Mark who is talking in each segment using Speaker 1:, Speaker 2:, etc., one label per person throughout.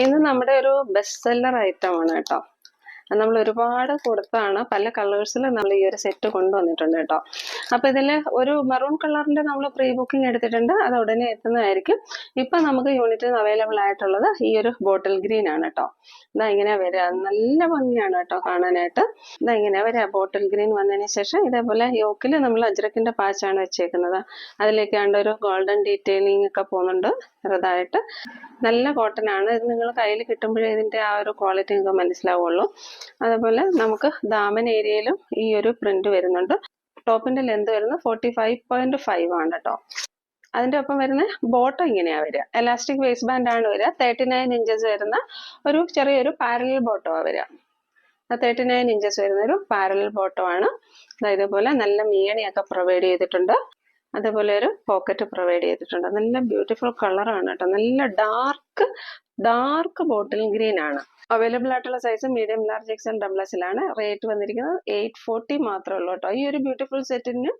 Speaker 1: ഇത് നമ്മുടെ ഒരു ബെസ്റ്റ് സെല്ലർ ഐറ്റം ആണ് കേട്ടോ. നമ്മൾ ഒരുപാട് കൊടുത്താണ് പല കളേഴ്സിൽ നമ്മൾ ഈ ഒരു സെറ്റ് കൊണ്ടുവന്നിട്ടുണ്ട് കേട്ടോ. അപ്പൊ ഇതിൽ ഒരു മെറൂൺ കളറിന്റെ നമ്മൾ പ്രീ ബുക്കിംഗ് എടുത്തിട്ടുണ്ട്, അത് ഉടനെ എത്തുന്നതായിരിക്കും. ഇപ്പൊ നമുക്ക് യൂണിറ്റിൽ അവൈലബിൾ ആയിട്ടുള്ളത് ഈ ഒരു ബോട്ടിൽ ഗ്രീൻ ആണ് കേട്ടോ. ഇതാ ഇങ്ങനെ വരിക, നല്ല ഭംഗിയാണ് കേട്ടോ കാണാനായിട്ട്. ഇതാ ഇങ്ങനെ വരിക ബോട്ടിൽ ഗ്രീൻ വന്നതിന് ശേഷം ഇതേപോലെ യോക്കിൽ നമ്മൾ അജ്രക്കിന്റെ പാച്ചാണ് വെച്ചേക്കുന്നത്. അതിലേക്ക് കണ്ട ഒരു ഗോൾഡൻ ഡീറ്റെയിലിംഗ് ഒക്കെ പോകുന്നുണ്ട് ചെറുതായിട്ട്. നല്ല കോട്ടൺ ആണ് ഇത്. നിങ്ങൾ കയ്യിൽ കിട്ടുമ്പോഴേ ഇതിന്റെ ആ ഒരു ക്വാളിറ്റി നിങ്ങൾക്ക് മനസ്സിലാവുള്ളൂ. അതുപോലെ നമുക്ക് ദാമൻ ഏരിയയിലും ഈ ഒരു പ്രിന്റ് വരുന്നുണ്ട്. ടോപ്പിന്റെ ലെന്ത് വരുന്നത് 45.5 ആണ് കേട്ടോ. അതിന്റെ ഒപ്പം വരുന്ന ബോട്ടം ഇങ്ങനെയാ വരിക. എലാസ്റ്റിക് വേസ്റ്റ് ബാൻഡ് ആണ് വരിക. 39 ഇഞ്ചസ് വരുന്ന ഒരു ചെറിയൊരു പാരലൽ ബോട്ടമാണ് വരിക. 39 ഇഞ്ചസ് വരുന്ന ഒരു പാരലൽ ബോട്ടമാണ്. ഇതേപോലെ നല്ല മീണിയൊക്കെ പ്രൊവൈഡ് ചെയ്തിട്ടുണ്ട്. അതേപോലെ ഒരു പോക്കറ്റ് പ്രൊവൈഡ് ചെയ്തിട്ടുണ്ട്. നല്ല ബ്യൂട്ടിഫുൾ കളറാണ് കേട്ടോ. നല്ല ഡാർക്ക് ബോട്ടിൽ ഗ്രീൻ ആണ്. അവൈലബിൾ ആയിട്ടുള്ള size medium, large, XL, double എക്സലാണ്. റേറ്റ് വന്നിരിക്കുന്നത് 840 മാത്രമേ ഉള്ളൂ കേട്ടോ. ഈ ഒരു ബ്യൂട്ടിഫുൾ സെറ്റിന്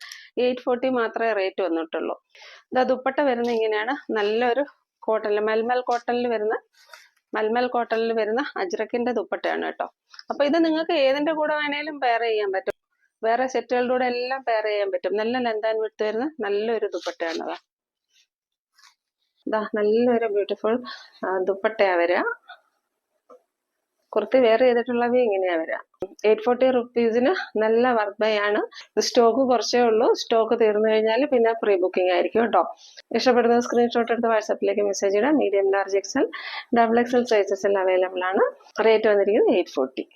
Speaker 1: 840 മാത്രമേ റേറ്റ് വന്നിട്ടുള്ളൂ. ഇതാ ദുപ്പട്ട വരുന്ന ഇങ്ങനെയാണ്. നല്ലൊരു കോട്ടണിൽ മൽമൽ കോട്ടണിൽ വരുന്ന അജ്രക്കിന്റെ ദുപ്പട്ടയാണ് കേട്ടോ. അപ്പൊ ഇത് നിങ്ങൾക്ക് ഏതിന്റെ കൂടെ വേണേലും പെയർ ചെയ്യാൻ പറ്റും. വേറെ സെറ്റുകളുടെ കൂടെ എല്ലാം പെയർ ചെയ്യാൻ പറ്റും. നല്ല ലെന്ത് ആൻഡ് വിഡ്ത്ത് വരുന്ന നല്ലൊരു ദുപ്പട്ടയാണ്. ഇതാ നല്ലൊരു ബ്യൂട്ടിഫുൾ ദുപ്പട്ടയാ വരിക. കുർത്തി വെയർ ചെയ്തിട്ടുള്ളവ ഇങ്ങനെയാ വരിക. 840 റുപ്പീസിന് നല്ല വർക്ക് ബൈ ആണ്. സ്റ്റോക്ക് കുറച്ചേ ഉള്ളൂ. സ്റ്റോക്ക് തീർന്നു കഴിഞ്ഞാൽ പിന്നെ പ്രീ ബുക്കിംഗ് ആയിരിക്കും കേട്ടോ. ഇഷ്ടപ്പെടുന്ന സ്ക്രീൻഷോട്ട് എടുത്ത് വാട്സാപ്പിലേക്ക് മെസ്സേജ് ഇടാം. Medium, large, XL, double XL sizes എല്ലാം അവൈലബിൾ ആണ്. റേറ്റ് വന്നിരിക്കുന്നത് 840.